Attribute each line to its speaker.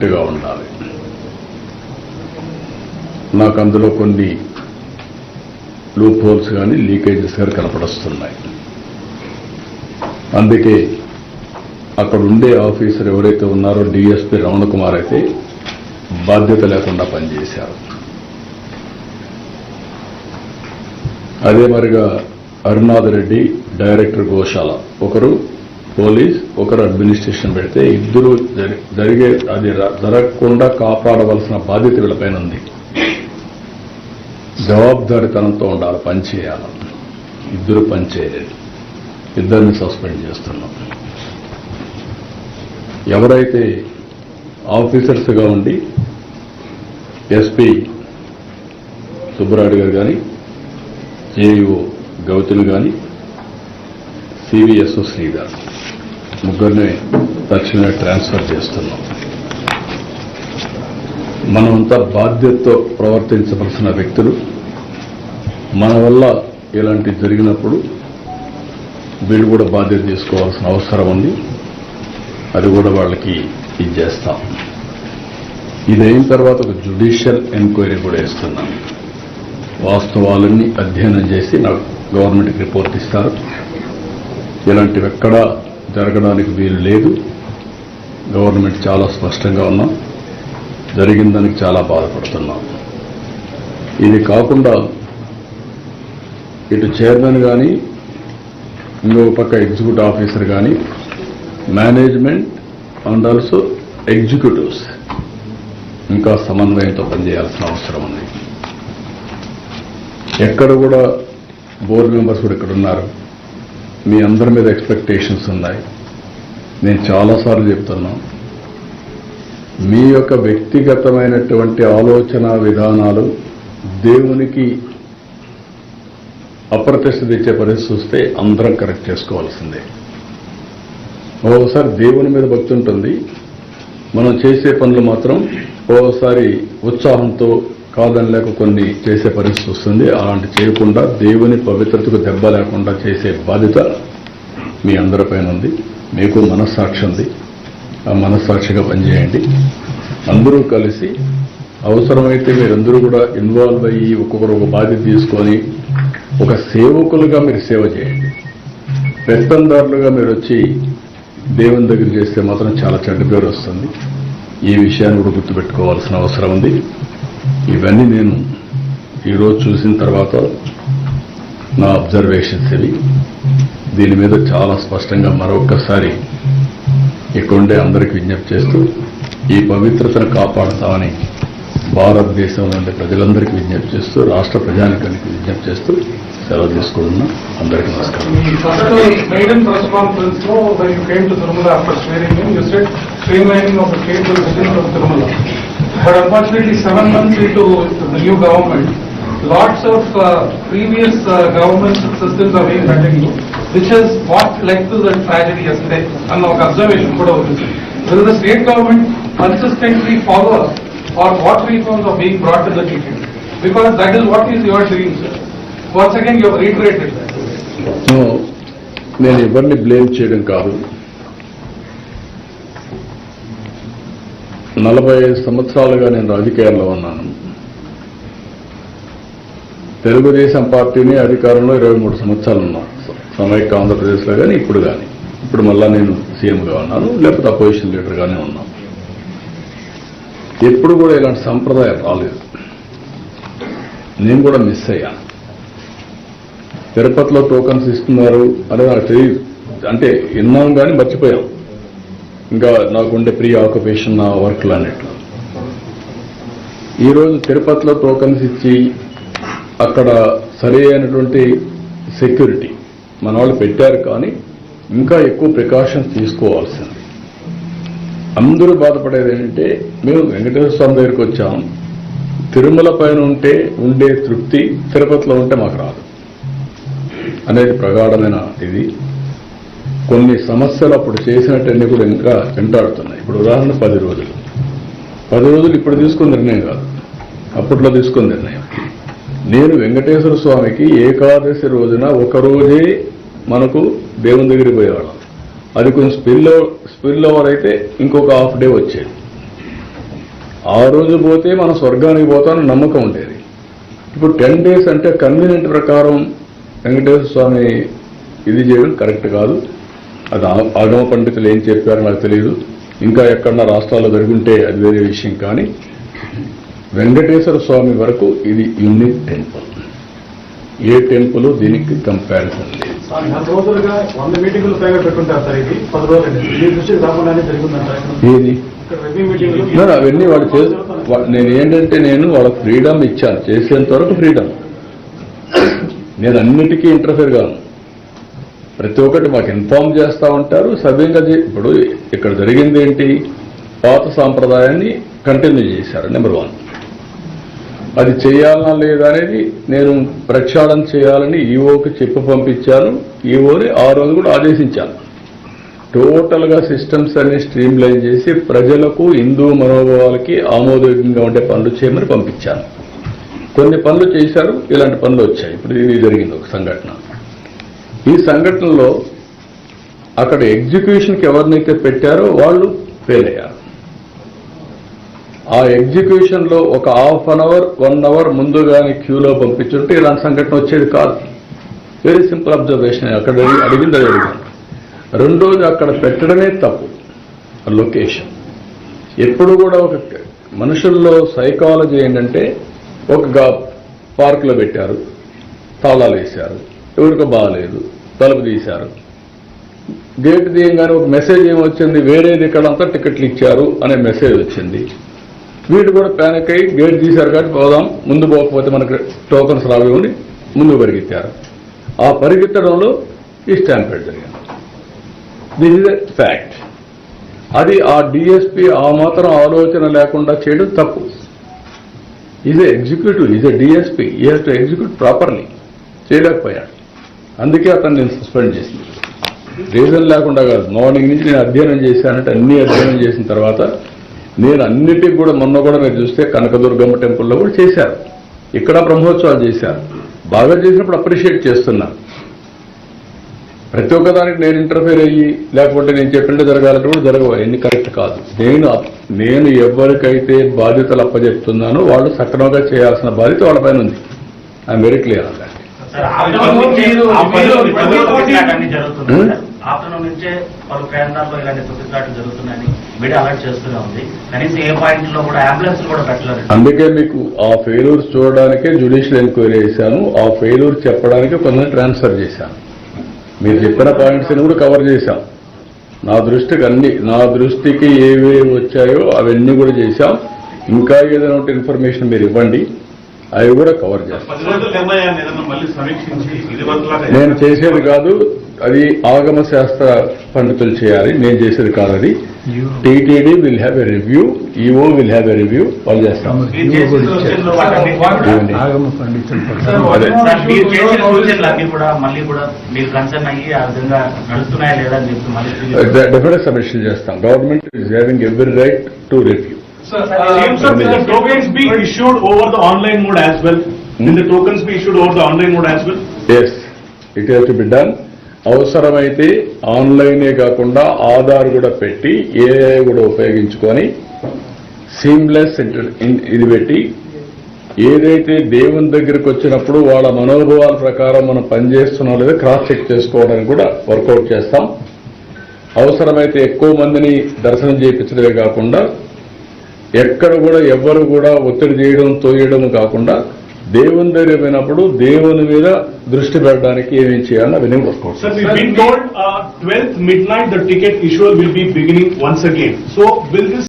Speaker 1: ఉండాలి. నాకు అందులో కొన్ని లూప్ హోల్స్ కానీ లీకేజెస్ కానీ కనపడొస్తున్నాయి. అందుకే అక్కడ ఉండే ఆఫీసర్ ఎవరైతే ఉన్నారో డిఎస్పీ రమణ కుమార్ అయితే బాధ్యత లేకుండా పనిచేశారు. అదే మరిగా అరుణాథ్ రెడ్డి డైరెక్టర్ గోశాల, ఒకరు పోలీస్, ఒకరు అడ్మినిస్ట్రేషన్ పెడితే ఇద్దరు అది జరగకుండా కాపాడవలసిన బాధ్యత వీళ్ళపైన ఉంది. జవాబుదారితనంతో ఉండాలి, పనిచేయాలి. ఇద్దరు పనిచేయలేదు, ఇద్దరిని సస్పెండ్ చేస్తున్నాం. ఎవరైతే ఆఫీసర్స్గా ఉండి ఎస్పీ సుబ్బరాయుడు గారు కానీ, జేఈఓ గౌతమ్ కానీ, సివిఎస్ఓ శ్రీధర్ ముగ్గురిని తక్షణమే ట్రాన్స్ఫర్ చేస్తున్నాం. మనమంతా బాధ్యతతో ప్రవర్తించవలసిన వ్యక్తులు. మన వల్ల ఇలాంటి జరిగినప్పుడు వీళ్ళు కూడా బాధ్యత తీసుకోవాల్సిన అవసరం ఉంది. అది కూడా వాళ్ళకి ఇది చేస్తాం. ఇది అయిన తర్వాత ఒక జ్యుడిషియల్ ఎంక్వైరీ కూడా వేస్తున్నాం. వాస్తవాలన్నీ అధ్యయనం చేసి నాకు గవర్నమెంట్కి రిపోర్ట్ ఇస్తారు. ఇలాంటివి ఎక్కడా జరగడానికి వీలు లేదు. గవర్నమెంట్ చాలా స్పష్టంగా ఉన్నాం. జరిగిన దానికి చాలా బాధపడుతున్నాం. ఇది కాకుండా ఇటు చైర్మన్ కానీ, ఇంకొక పక్క ఎగ్జిక్యూటివ్ ఆఫీసర్ కానీ, మేనేజ్మెంట్ అండ్ ఆల్సో ఎగ్జిక్యూటివ్స్ ఇంకా సమన్వయంతో పనిచేయాల్సిన అవసరం ఉంది. ఎక్కడ కూడా బోర్డు మెంబర్స్ కూడా ఇక్కడ ఉన్నారు. మీ అందరి మీద ఎక్స్పెక్టేషన్స్ ఉన్నాయి. నేను చాలాసార్లు చెప్తున్నా, మీ యొక్క వ్యక్తిగతమైనటువంటి ఆలోచన విధానాలు దేవునికి అప్రతిష్ట తెచ్చే పరిస్థితి వస్తే అందరం కరెక్ట్ చేసుకోవాల్సిందే. ఓసారి దేవుని మీద భక్తి ఉంటుంది, మనం చేసే పనులు మాత్రం ఓసారి ఉత్సాహంతో కాదని లేక కొన్ని చేసే పరిస్థితి వస్తుంది. అలాంటి చేయకుండా దేవుని పవిత్రతకు దెబ్బ లేకుండా చేసే బాధ్యత మీ అందరిపైన ఉంది. మీకు మనస్సాక్షి ఉంది, ఆ మనస్సాక్షిగా పనిచేయండి. అందరూ కలిసి అవసరమైతే మీరందరూ కూడా ఇన్వాల్వ్ అయ్యి ఒక్కొక్కరు ఒక బాధ్యత తీసుకొని ఒక సేవకులుగా మీరు సేవ చేయండి. పెత్తందారులుగా మీరు వచ్చి దేవుని దగ్గర చేస్తే మాత్రం చాలా చెడ్డ పేరు వస్తుంది. ఈ విషయాన్ని కూడా గుర్తుపెట్టుకోవాల్సిన అవసరం ఉంది. ఇవన్నీ నేను ఈరోజు చూసిన తర్వాత నా అబ్జర్వేషన్స్ ఇవి. దీని మీద చాలా స్పష్టంగా మరొక్కసారి ఇక్కడుండే అందరికీ విజ్ఞప్తి చేస్తూ ఈ పవిత్రతను కాపాడుతామని భారతదేశంలో ఉండే ప్రజలందరికీ విజ్ఞప్తి చేస్తూ, రాష్ట్ర ప్రజానికానికి విజ్ఞప్తి చేస్తూ సెలవు తీసుకుంటున్నా. అందరికీ నమస్కారం.
Speaker 2: But unfortunately, 7 months into the new government, lots of previous government systems are being continued, which has what led to the tragedy yesterday. And our observation could have been, will the state government consistently follow up or what reforms are being brought to the TTD? Because that is what is your dream, sir. Once again, you have reiterated that.
Speaker 1: No, నేను ఎవరిని blame చేయడం కాదు. 45 సంవత్సరాలుగా నేను రాజకీయాల్లో ఉన్నాను. తెలుగుదేశం పార్టీని అధికారంలో 23 సంవత్సరాలు ఉన్నాను. సమైక్య ఆంధ్రప్రదేశ్లో కానీ ఇప్పుడు మళ్ళా నేను సీఎంగా ఉన్నాను, లేకపోతే అపోజిషన్ లీడర్గానే ఉన్నాను. ఎప్పుడు కూడా ఇలాంటి సంప్రదాయం రాలేదు. నేను కూడా మిస్ అయ్యాను. తిరుపతిలో టోకన్స్ ఇస్తున్నారు అనేది నాకు తెలియదు. అంటే విన్నాం కానీ మర్చిపోయాం. ఇంకా నాకుండే ప్రీ ఆక్యుపేషన్ నా వర్క్లు అన్నిట్లో. ఈరోజు తిరుపతిలో టోకన్స్ ఇచ్చి అక్కడ సరి అయినటువంటి సెక్యూరిటీ మన వాళ్ళు పెట్టారు, కానీ ఇంకా ఎక్కువ ప్రికాషన్స్ తీసుకోవాల్సింది. అందరూ బాధపడేది ఏంటంటే, మేము వెంకటేశ్వర స్వామి దగ్గరికి వచ్చాం, తిరుమల పైన ఉండే తృప్తి తిరుపతిలో ఉంటే మాకు రాదు అనేది ప్రగాఢమైన ఇది. కొన్ని సమస్యలు అప్పుడు చేసినట్టన్నీ కూడా ఇంకా వెంటాడుతున్నాయి. ఇప్పుడు ఉదాహరణ 10 రోజులు ఇప్పుడు తీసుకున్న నిర్ణయం కాదు, అప్పట్లో తీసుకున్న నిర్ణయం. నేను వెంకటేశ్వర స్వామికి ఏకాదశి రోజున ఒకరోజే మనకు దేవుని దగ్గరికి పోయేవాళ్ళం. అది కొంచెం స్పిల్ ఓవర్ అయితే ఇంకొక హాఫ్ డే వచ్చేది. ఆ రోజు పోతే మనం స్వర్గానికి పోతామని నమ్మకం ఉండేది. ఇప్పుడు 10 days అంటే కన్వీనియంట్ ప్రకారం వెంకటేశ్వర స్వామి ఇది చేయడం కరెక్ట్ కాదు. అది ఆగమ పండితులు ఏం చెప్పారో నాకు తెలియదు. ఇంకా ఎక్కడన్నా రాష్ట్రాల్లో జరుగుంటే అది వేరే విషయం. కానీ వెంకటేశ్వర స్వామి వరకు ఇది యూనిక్ టెంపుల్. ఏ టెంపుల్ దీనికి కంపారిజన్ లేదు.
Speaker 3: 10 రోజులుగా 100 మీటింగులు పైగా పెట్టుంటారు సార్. ఇది 10 రోజులు ఈ దృష్టికి రాకుండానే జరిగిందంటారు.
Speaker 1: ఏది అవన్నీ నేను ఏంటంటే వాళ్ళ ఫ్రీడమ్ ఇచ్చాను, చేసేంత వరకు ఫ్రీడమ్. నేను అన్నిటికీ ఇంటర్ఫేర్ కాను. ప్రతి ఒక్కటి మాకు ఇన్ఫార్మ్ చేస్తూ ఉంటారు సవ్యంగా. ఇప్పుడు ఇక్కడ జరిగింది ఏంటి, పాత సాంప్రదాయాన్ని కంటిన్యూ చేశారు. నెంబర్ 1 అది చేయాలన్నా లేదా అనేది నేను ప్రక్షాళన చేయాలని ఈవోకి చెప్పి పంపించాను. ఈవోని ఆ రోజు కూడా ఆదేశించాను. టోటల్గా సిస్టమ్స్ అన్ని స్ట్రీమ్ లైన్ చేసి ప్రజలకు హిందూ మనోభావాలకి ఆమోదయోగ్యంగా ఉండే పనులు చేయమని పంపించాను. కొన్ని పనులు చేశారు, ఇలాంటి పనులు వచ్చాయి. ఇప్పుడు ఇది జరిగింది ఒక సంఘటన. ఈ సంఘటనలో అక్కడ ఎగ్జిక్యూషన్కి ఎవరినైతే పెట్టారో వాళ్ళు ఫెయిల్ అయ్యారు. ఆ ఎగ్జిక్యూషన్లో ఒక ½ an hour 1 hour ముందుగానే క్యూలో పంపించుంటే ఇలాంటి సంఘటన వచ్చేది కాదు. Very simple observation. అక్కడ అడిగింది అది అడిగాను. రెండోది అక్కడ పెట్టడమే తప్పు. లొకేషన్ ఎప్పుడు కూడా ఒక మనుషుల్లో సైకాలజీ ఏంటంటే, ఒక పార్కులో పెట్టారు, తాళాలు వేశారు, ఎవరికో బాగాలేదు, తలుపు తీశారు, గేట్ తీయంగానే ఒక మెసేజ్ ఏమొచ్చింది, వేరేది ఇక్కడంతా టికెట్లు ఇచ్చారు అనే మెసేజ్ వచ్చింది. వీళ్ళు కూడా ప్యానిక్ అయ్యి గేట్ తీశారు కాబట్టి పోదాం, ముందు పోకపోతే మనకు టోకన్స్ రావేమని ముందు పరిగెత్తారు. ఆ పరిగెత్తడంలో ఈ స్టాంపేడ్ జరిగింది. This is a fact. అది ఆ డిఎస్పీ ఆ మాత్రం ఆలోచన లేకుండా చేయడం తప్పు. Is a executive, is a DSP, ఈ హ్యాస్ టు ఎగ్జిక్యూట్ ప్రాపర్లీ. చేయలేకపోయాడు. అందుకే అతను నేను సస్పెండ్ చేసింది. రీజన్ లేకుండా కాదు. మార్నింగ్ నుంచి నేను అధ్యయనం చేశానంటే అన్ని అధ్యయనం చేసిన తర్వాత నేను అన్నిటికి కూడా మొన్న కూడా మీరు చూస్తే కనకదుర్గమ్మ టెంపుల్లో కూడా చేశారు, ఇక్కడ బ్రహ్మోత్సవాలు చేశారు. బాగా చేసినప్పుడు అప్రిషియేట్ చేస్తున్నాను. ప్రతి ఒక్కదానికి నేను ఇంటర్ఫేర్ అయ్యి లేకపోతే నేను చెప్పినట్టు జరగాలంటే కూడా జరగవు. ఎన్ని కరెక్ట్ కాదు. నేను ఎవరికైతే బాధ్యతలు అప్పచెప్తున్నానో వాళ్ళు సక్రమంగా చేయాల్సిన బాధ్యత వాళ్ళపైన ఉంది. ఐఎమ్ వెరీ క్లియర్ అన్న.
Speaker 4: ఆఫ్టర్నూన్ నుంచే పలు కేంద్రాల్లో ఇలాంటి తొక్కిసలాట్లు జరుగుతున్నాయని మీడియా అలర్ట్ చేస్తూనే ఉంది. కనీసం ఏ పాయింట్ లో కూడా అంబులెన్స్ కూడా పెట్టలేదు.
Speaker 1: అందుకే మీకు ఆ ఫెయిల్యూర్స్ చూడడానికే జ్యుడిషియల్ ఎంక్వైరీ చేశాను. ఆ ఫెయిల్యూర్ చెప్పడానికి కొంచెం ట్రాన్స్ఫర్ చేశాను. మీరు చెప్పిన పాయింట్స్ కూడా కవర్ చేశాం. నా దృష్టికి ఏవేవి వచ్చాయో అవన్నీ కూడా చేశాం. ఇంకా ఏదైనా ఉంటే ఇన్ఫర్మేషన్ మీరు ఇవ్వండి, అవి కూడా కవర్ చేస్తాం. నేను చేసేది కాదు, అది ఆగమ శాస్త్ర పండితులు చేయాలి, నేను చేసేది కాదు. అది TTD will have a review, EO will have a review, వాళ్ళు చేస్తాం. డెఫినెట్ సబ్మిషన్ చేస్తాం. Government is having every right to review.
Speaker 3: The tokens be issued over the online mode as well. Will the tokens be issued over the online mode as well?
Speaker 1: Yes, it has to be done. అవసరమైతే ఆన్లైనే కాకుండా ఆధార్ కూడా పెట్టి AI కూడా ఉపయోగించుకొని seamless ఇది పెట్టి ఏదైతే దేవుని దగ్గరికి వచ్చినప్పుడు వాళ్ళ మనోభావాల ప్రకారం మనం పనిచేస్తున్నాం లేదా క్రాస్ చెక్ చేసుకోవడానికి కూడా వర్కౌట్ చేస్తాం. అవసరమైతే ఎక్కువ మందిని దర్శనం చేయించడమే కాకుండా ఎక్కడ కూడా ఎవ్వరు కూడా ఒత్తిడి చేయడం తోయడం కాకుండా దేవుని దగ్గర పోయినప్పుడు దేవుని మీద దృష్టి పెట్టడానికి ఏమేం చేయాలని అవన్నీ work out.
Speaker 3: Sir, we've been told 12th midnight the ticket issue will be beginning once again. So will this